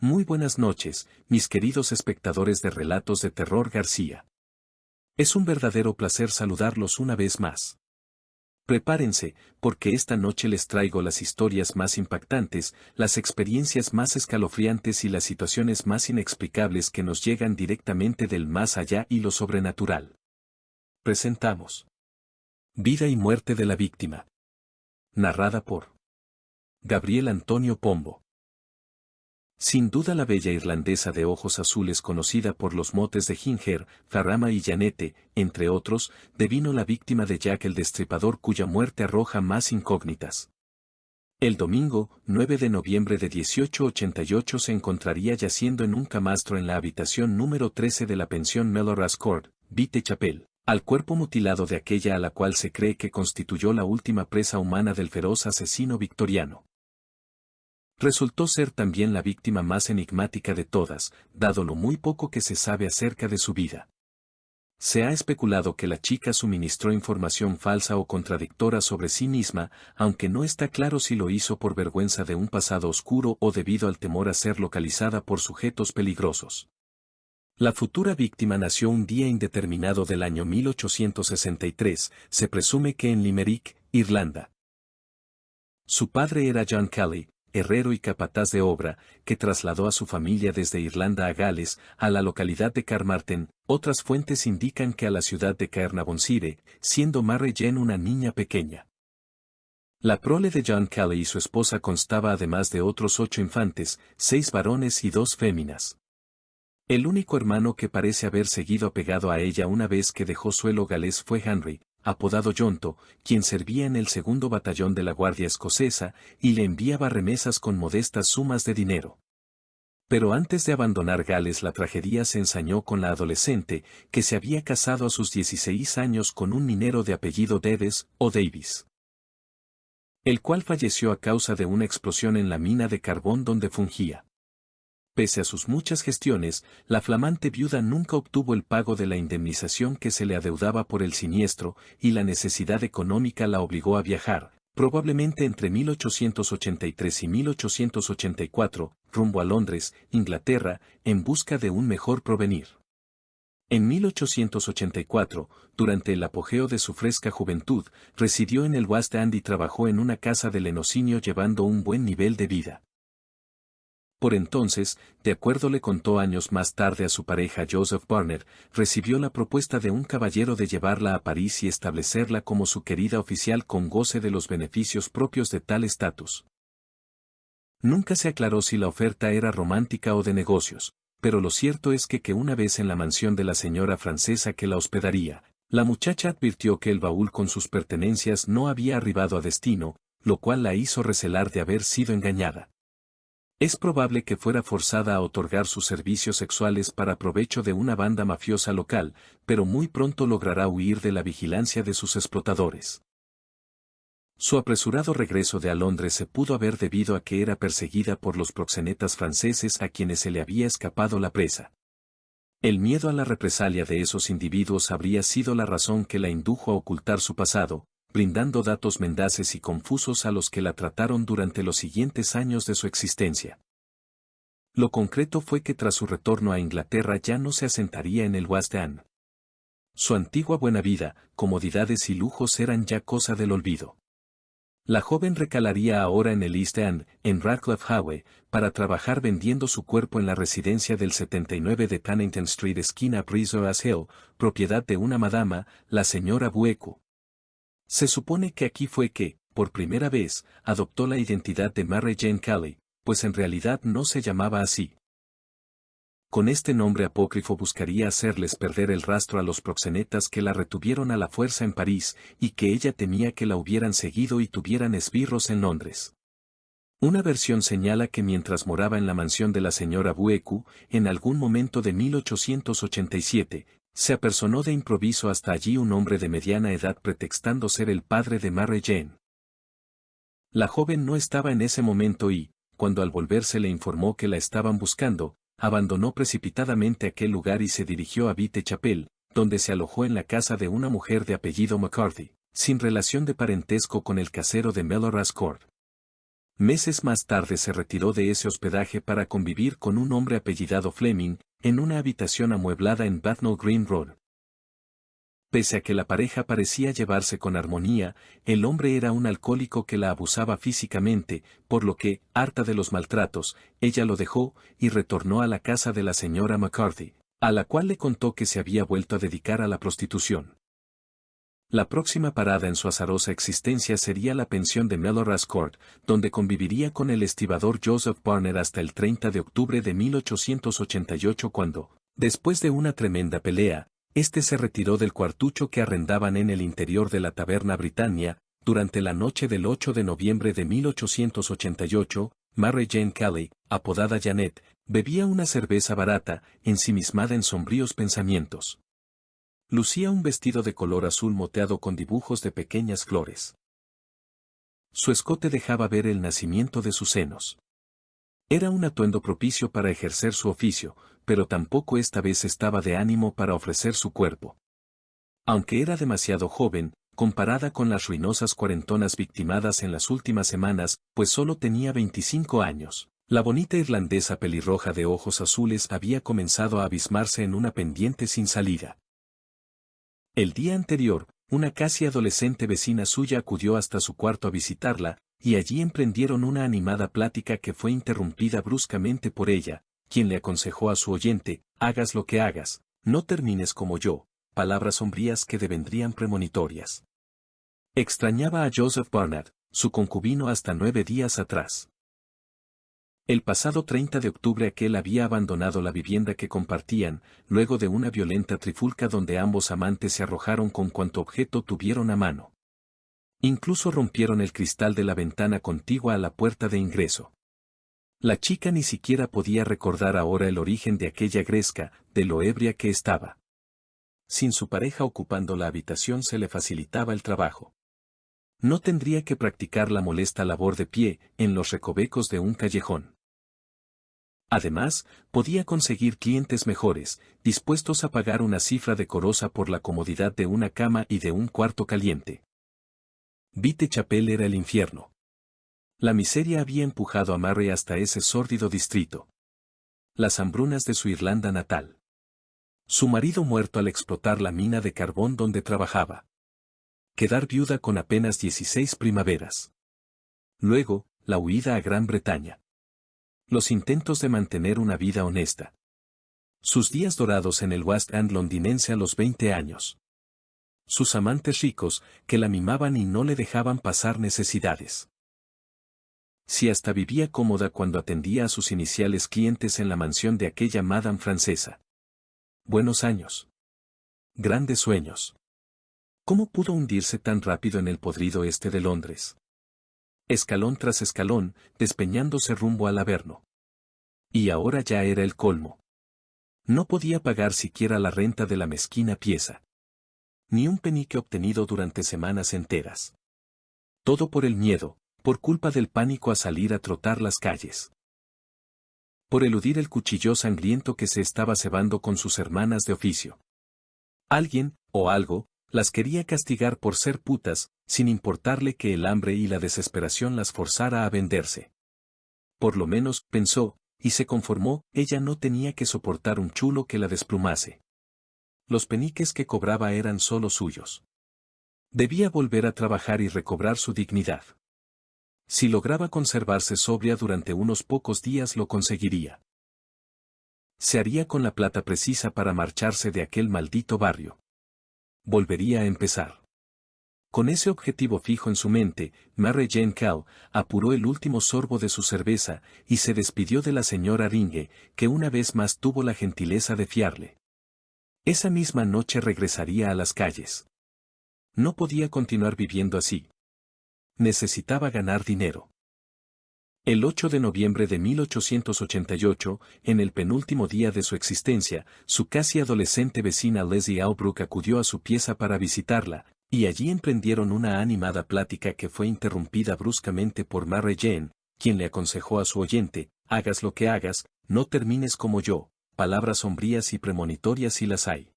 Muy buenas noches, mis queridos espectadores de Relatos de Terror García. Es un verdadero placer saludarlos una vez más. Prepárense, porque esta noche les traigo las historias más impactantes, las experiencias más escalofriantes y las situaciones más inexplicables que nos llegan directamente del más allá y lo sobrenatural. Presentamos Vida y muerte de la víctima. Narrada por Gabriel Antonio Pombo. Sin duda la bella irlandesa de ojos azules conocida por los motes de Ginger, Farama y Janete, entre otros, devino la víctima de Jack el Destripador cuya muerte arroja más incógnitas. El domingo, 9 de noviembre de 1888 se encontraría yaciendo en un camastro en la habitación número 13 de la pensión Melrose Court, Whitechapel, al cuerpo mutilado de aquella a la cual se cree que constituyó la última presa humana del feroz asesino victoriano. Resultó ser también la víctima más enigmática de todas, dado lo muy poco que se sabe acerca de su vida. Se ha especulado que la chica suministró información falsa o contradictora sobre sí misma, aunque no está claro si lo hizo por vergüenza de un pasado oscuro o debido al temor a ser localizada por sujetos peligrosos. La futura víctima nació un día indeterminado del año 1863, se presume que en Limerick, Irlanda. Su padre era John Kelly, herrero y capataz de obra, que trasladó a su familia desde Irlanda a Gales, a la localidad de Carmarthen. Otras fuentes indican que a la ciudad de Caernarvonshire, siendo Mary Jane una niña pequeña. La prole de John Kelly y su esposa constaba además de otros 8 infantes, 6 varones y 2 féminas. El único hermano que parece haber seguido apegado a ella una vez que dejó suelo galés fue Henry, apodado Yonto, quien servía en el 2º batallón de la Guardia Escocesa, y le enviaba remesas con modestas sumas de dinero. Pero antes de abandonar Gales la tragedia se ensañó con la adolescente, que se había casado a sus 16 años con un minero de apellido Dedes o Davis, el cual falleció a causa de una explosión en la mina de carbón donde fungía. Pese a sus muchas gestiones, la flamante viuda nunca obtuvo el pago de la indemnización que se le adeudaba por el siniestro, y la necesidad económica la obligó a viajar, probablemente entre 1883 y 1884, rumbo a Londres, Inglaterra, en busca de un mejor porvenir. En 1884, durante el apogeo de su fresca juventud, residió en el West End y trabajó en una casa de lenocinio llevando un buen nivel de vida. Por entonces, de acuerdo le contó años más tarde a su pareja Joseph Barner, recibió la propuesta de un caballero de llevarla a París y establecerla como su querida oficial con goce de los beneficios propios de tal estatus. Nunca se aclaró si la oferta era romántica o de negocios, pero lo cierto es que una vez en la mansión de la señora francesa que la hospedaría, la muchacha advirtió que el baúl con sus pertenencias no había arribado a destino, lo cual la hizo recelar de haber sido engañada. Es probable que fuera forzada a otorgar sus servicios sexuales para provecho de una banda mafiosa local, pero muy pronto logrará huir de la vigilancia de sus explotadores. Su apresurado regreso de a Londres se pudo haber debido a que era perseguida por los proxenetas franceses a quienes se le había escapado la presa. El miedo a la represalia de esos individuos habría sido la razón que la indujo a ocultar su pasado, brindando datos mendaces y confusos a los que la trataron durante los siguientes años de su existencia. Lo concreto fue que tras su retorno a Inglaterra ya no se asentaría en el West End. Su antigua buena vida, comodidades y lujos eran ya cosa del olvido. La joven recalaría ahora en el East End, en Radcliffe Highway, para trabajar vendiendo su cuerpo en la residencia del 79 de Pennington Street esquina Prisoners Hill, propiedad de una madama, la señora Bueku. Se supone que aquí fue que, por primera vez, adoptó la identidad de Mary Jane Kelly, pues en realidad no se llamaba así. Con este nombre apócrifo buscaría hacerles perder el rastro a los proxenetas que la retuvieron a la fuerza en París y que ella temía que la hubieran seguido y tuvieran esbirros en Londres. Una versión señala que mientras moraba en la mansión de la señora Bueku, en algún momento de 1887, se apersonó de improviso hasta allí un hombre de mediana edad pretextando ser el padre de Mary Jane. La joven no estaba en ese momento y, cuando al volverse le informó que la estaban buscando, abandonó precipitadamente aquel lugar y se dirigió a Whitechapel, donde se alojó en la casa de una mujer de apellido McCarthy, sin relación de parentesco con el casero de Melrose Court. Meses más tarde se retiró de ese hospedaje para convivir con un hombre apellidado Fleming, en una habitación amueblada en Bethnal Green Road. Pese a que la pareja parecía llevarse con armonía, el hombre era un alcohólico que la abusaba físicamente, por lo que, harta de los maltratos, ella lo dejó y retornó a la casa de la señora McCarthy, a la cual le contó que se había vuelto a dedicar a la prostitución. La próxima parada en su azarosa existencia sería la pensión de Melrose Court, donde conviviría con el estibador Joseph Barnett hasta el 30 de octubre de 1888 cuando, después de una tremenda pelea, este se retiró del cuartucho que arrendaban en el interior de la taberna Britannia. Durante la noche del 8 de noviembre de 1888, Mary Jane Kelly, apodada Janet, bebía una cerveza barata, ensimismada en sombríos pensamientos. Lucía un vestido de color azul moteado con dibujos de pequeñas flores. Su escote dejaba ver el nacimiento de sus senos. Era un atuendo propicio para ejercer su oficio, pero tampoco esta vez estaba de ánimo para ofrecer su cuerpo. Aunque era demasiado joven, comparada con las ruinosas cuarentonas victimadas en las últimas semanas, pues solo tenía 25 años, la bonita irlandesa pelirroja de ojos azules había comenzado a abismarse en una pendiente sin salida. El día anterior, una casi adolescente vecina suya acudió hasta su cuarto a visitarla, y allí emprendieron una animada plática que fue interrumpida bruscamente por ella, quien le aconsejó a su oyente: hagas lo que hagas, no termines como yo, palabras sombrías que devendrían premonitorias. Extrañaba a Joseph Barnett, su concubino hasta 9 días atrás. El pasado 30 de octubre aquel había abandonado la vivienda que compartían, luego de una violenta trifulca donde ambos amantes se arrojaron con cuanto objeto tuvieron a mano. Incluso rompieron el cristal de la ventana contigua a la puerta de ingreso. La chica ni siquiera podía recordar ahora el origen de aquella gresca, de lo ebria que estaba. Sin su pareja ocupando la habitación se le facilitaba el trabajo. No tendría que practicar la molesta labor de pie, en los recovecos de un callejón. Además, podía conseguir clientes mejores, dispuestos a pagar una cifra decorosa por la comodidad de una cama y de un cuarto caliente. Whitechapel era el infierno. La miseria había empujado a Mary hasta ese sórdido distrito. Las hambrunas de su Irlanda natal. Su marido muerto al explotar la mina de carbón donde trabajaba. Quedar viuda con apenas 16 primaveras. Luego, la huida a Gran Bretaña. Los intentos de mantener una vida honesta. Sus días dorados en el West End londinense a los 20 años. Sus amantes ricos, que la mimaban y no le dejaban pasar necesidades. Si hasta vivía cómoda cuando atendía a sus iniciales clientes en la mansión de aquella madame francesa. Buenos años. Grandes sueños. ¿Cómo pudo hundirse tan rápido en el podrido este de Londres? Escalón tras escalón, despeñándose rumbo al Averno. Y ahora ya era el colmo. No podía pagar siquiera la renta de la mezquina pieza. Ni un penique obtenido durante semanas enteras. Todo por el miedo, por culpa del pánico a salir a trotar las calles. Por eludir el cuchillo sangriento que se estaba cebando con sus hermanas de oficio. Alguien, o algo, las quería castigar por ser putas, sin importarle que el hambre y la desesperación las forzara a venderse. Por lo menos, pensó, y se conformó, ella no tenía que soportar un chulo que la desplumase. Los peniques que cobraba eran solo suyos. Debía volver a trabajar y recobrar su dignidad. Si lograba conservarse sobria durante unos pocos días lo conseguiría. Se haría con la plata precisa para marcharse de aquel maldito barrio. Volvería a empezar. Con ese objetivo fijo en su mente, Mary Jane Kelly apuró el último sorbo de su cerveza y se despidió de la señora Ringe, que una vez más tuvo la gentileza de fiarle. Esa misma noche regresaría a las calles. No podía continuar viviendo así. Necesitaba ganar dinero. El 8 de noviembre de 1888, en el penúltimo día de su existencia, su casi adolescente vecina Leslie Albrook acudió a su pieza para visitarla, y allí emprendieron una animada plática que fue interrumpida bruscamente por Mary Jane, quien le aconsejó a su oyente: hagas lo que hagas, no termines como yo, palabras sombrías y premonitorias si las hay.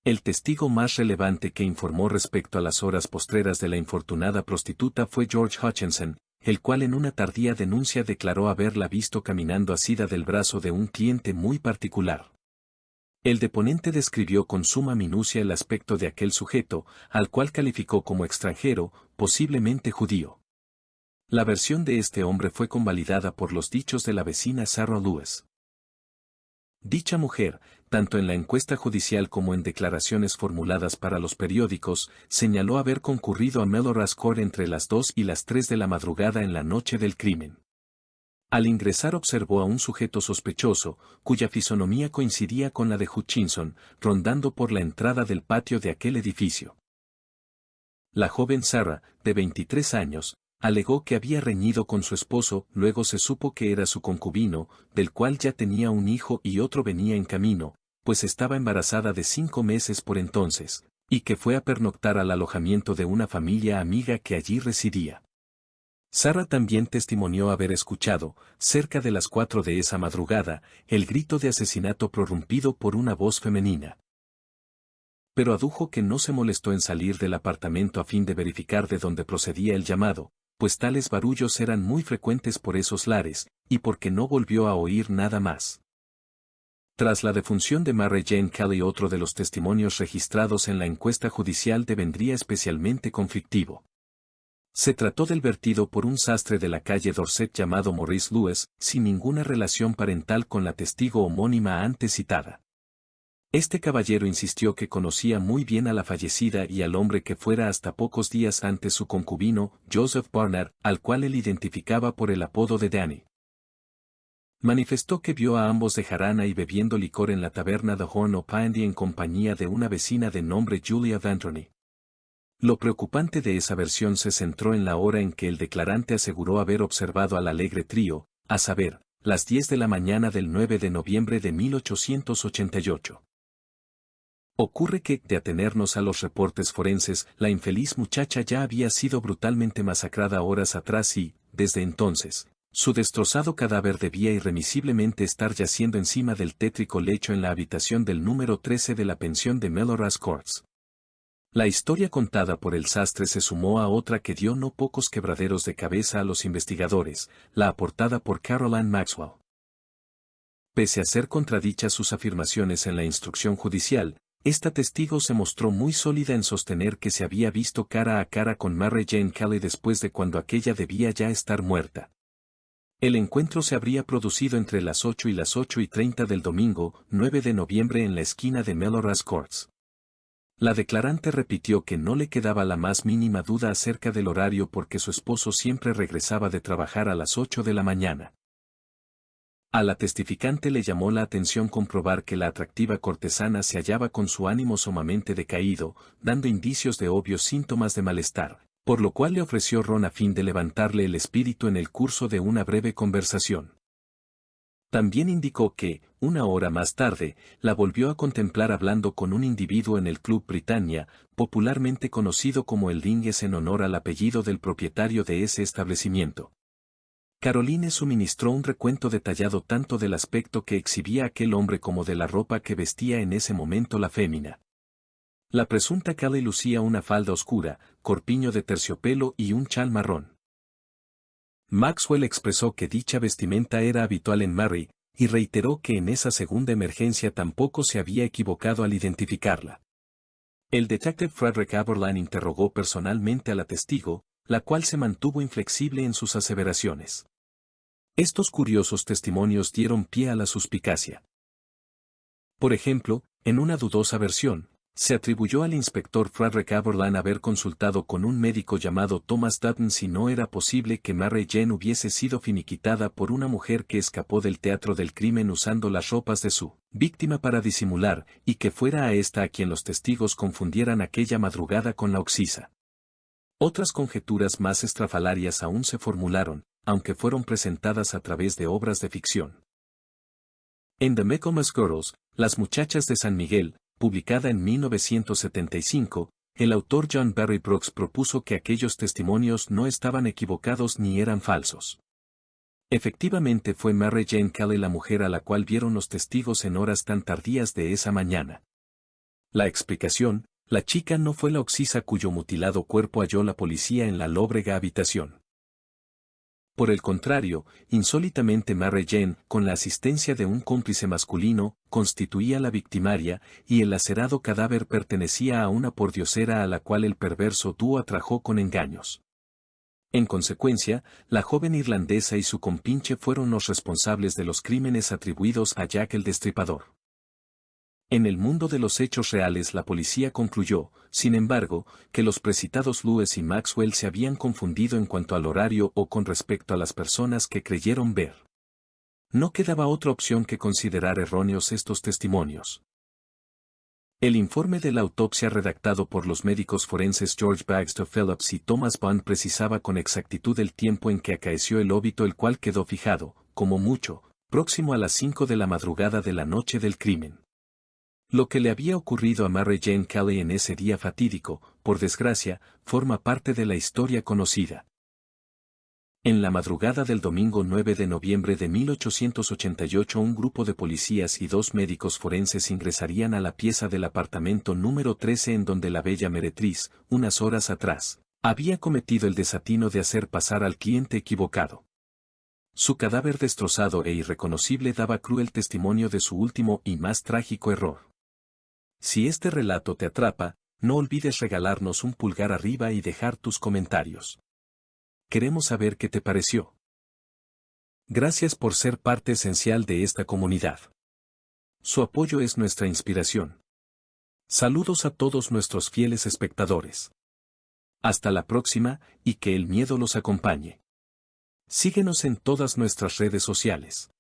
El testigo más relevante que informó respecto a las horas postreras de la infortunada prostituta fue George Hutchinson, el cual en una tardía denuncia declaró haberla visto caminando asida del brazo de un cliente muy particular. El deponente describió con suma minucia el aspecto de aquel sujeto, al cual calificó como extranjero, posiblemente judío. La versión de este hombre fue convalidada por los dichos de la vecina Sarah Lewis. Dicha mujer, tanto en la encuesta judicial como en declaraciones formuladas para los periódicos, señaló haber concurrido a Melrose Court entre las 2 y las 3 de la madrugada en la noche del crimen. Al ingresar observó a un sujeto sospechoso, cuya fisonomía coincidía con la de Hutchinson, rondando por la entrada del patio de aquel edificio. La joven Sarah, de 23 años, alegó que había reñido con su esposo, luego se supo que era su concubino, del cual ya tenía un hijo y otro venía en camino, pues estaba embarazada de 5 meses por entonces, y que fue a pernoctar al alojamiento de una familia amiga que allí residía. Sarah también testimonió haber escuchado, cerca de las 4 de esa madrugada, el grito de asesinato prorrumpido por una voz femenina. Pero adujo que no se molestó en salir del apartamento a fin de verificar de dónde procedía el llamado, pues tales barullos eran muy frecuentes por esos lares, y porque no volvió a oír nada más. Tras la defunción de Mary Jane Kelly, otro de los testimonios registrados en la encuesta judicial devendría especialmente conflictivo. Se trató del vertido por un sastre de la calle Dorset llamado Maurice Lewis, sin ninguna relación parental con la testigo homónima antes citada. Este caballero insistió que conocía muy bien a la fallecida y al hombre que fuera hasta pocos días antes su concubino, Joseph Barnard, al cual él identificaba por el apodo de Danny. Manifestó que vio a ambos de jarana y bebiendo licor en la taberna de Horn o Pandy en compañía de una vecina de nombre Julia Ventroni. Lo preocupante de esa versión se centró en la hora en que el declarante aseguró haber observado al alegre trío, a saber, las 10 de la mañana del 9 de noviembre de 1888. Ocurre que, de atenernos a los reportes forenses, la infeliz muchacha ya había sido brutalmente masacrada horas atrás y, desde entonces, su destrozado cadáver debía irremisiblemente estar yaciendo encima del tétrico lecho en la habitación del número 13 de la pensión de Melrose Courts. La historia contada por el sastre se sumó a otra que dio no pocos quebraderos de cabeza a los investigadores, la aportada por Caroline Maxwell. Pese a ser contradichas sus afirmaciones en la instrucción judicial, esta testigo se mostró muy sólida en sostener que se había visto cara a cara con Mary Jane Kelly después de cuando aquella debía ya estar muerta. El encuentro se habría producido entre las 8 y las 8:30 del domingo, 9 de noviembre en la esquina de Melrose Courts. La declarante repitió que no le quedaba la más mínima duda acerca del horario porque su esposo siempre regresaba de trabajar a las 8 de la mañana. A la testificante le llamó la atención comprobar que la atractiva cortesana se hallaba con su ánimo sumamente decaído, dando indicios de obvios síntomas de malestar, por lo cual le ofreció ron a fin de levantarle el espíritu en el curso de una breve conversación. También indicó que, una hora más tarde, la volvió a contemplar hablando con un individuo en el Club Britannia, popularmente conocido como el Dinges en honor al apellido del propietario de ese establecimiento. Caroline suministró un recuento detallado tanto del aspecto que exhibía aquel hombre como de la ropa que vestía en ese momento la fémina. La presunta Kelly lucía una falda oscura, corpiño de terciopelo y un chal marrón. Maxwell expresó que dicha vestimenta era habitual en Mary, y reiteró que en esa segunda emergencia tampoco se había equivocado al identificarla. El detective Frederick Aberline interrogó personalmente a la testigo, la cual se mantuvo inflexible en sus aseveraciones. Estos curiosos testimonios dieron pie a la suspicacia. Por ejemplo, en una dudosa versión, se atribuyó al inspector Frederick Aberline haber consultado con un médico llamado Thomas Dutton si no era posible que Mary Jane hubiese sido finiquitada por una mujer que escapó del teatro del crimen usando las ropas de su víctima para disimular, y que fuera a esta a quien los testigos confundieran aquella madrugada con la oxisa. Otras conjeturas más estrafalarias aún se formularon, aunque fueron presentadas a través de obras de ficción. En The Michaelmas Girls, Las muchachas de San Miguel, publicada en 1975, el autor John Barry Brooks propuso que aquellos testimonios no estaban equivocados ni eran falsos. Efectivamente fue Mary Jane Kelly la mujer a la cual vieron los testigos en horas tan tardías de esa mañana. La explicación: la chica no fue la oxisa cuyo mutilado cuerpo halló la policía en la lóbrega habitación. Por el contrario, insólitamente Mary Jane, con la asistencia de un cómplice masculino, constituía la victimaria, y el lacerado cadáver pertenecía a una pordiosera a la cual el perverso dúo atrajo con engaños. En consecuencia, la joven irlandesa y su compinche fueron los responsables de los crímenes atribuidos a Jack el Destripador. En el mundo de los hechos reales la policía concluyó, sin embargo, que los precitados Lewis y Maxwell se habían confundido en cuanto al horario o con respecto a las personas que creyeron ver. No quedaba otra opción que considerar erróneos estos testimonios. El informe de la autopsia redactado por los médicos forenses George Baxter Phillips y Thomas Bond precisaba con exactitud el tiempo en que acaeció el óbito, el cual quedó fijado, como mucho, próximo a las 5 de la madrugada de la noche del crimen. Lo que le había ocurrido a Mary Jane Kelly en ese día fatídico, por desgracia, forma parte de la historia conocida. En la madrugada del domingo 9 de noviembre de 1888 un grupo de policías y 2 médicos forenses ingresarían a la pieza del apartamento número 13 en donde la bella meretriz, unas horas atrás, había cometido el desatino de hacer pasar al cliente equivocado. Su cadáver destrozado e irreconocible daba cruel testimonio de su último y más trágico error. Si este relato te atrapa, no olvides regalarnos un pulgar arriba y dejar tus comentarios. Queremos saber qué te pareció. Gracias por ser parte esencial de esta comunidad. Su apoyo es nuestra inspiración. Saludos a todos nuestros fieles espectadores. Hasta la próxima, y que el miedo los acompañe. Síguenos en todas nuestras redes sociales.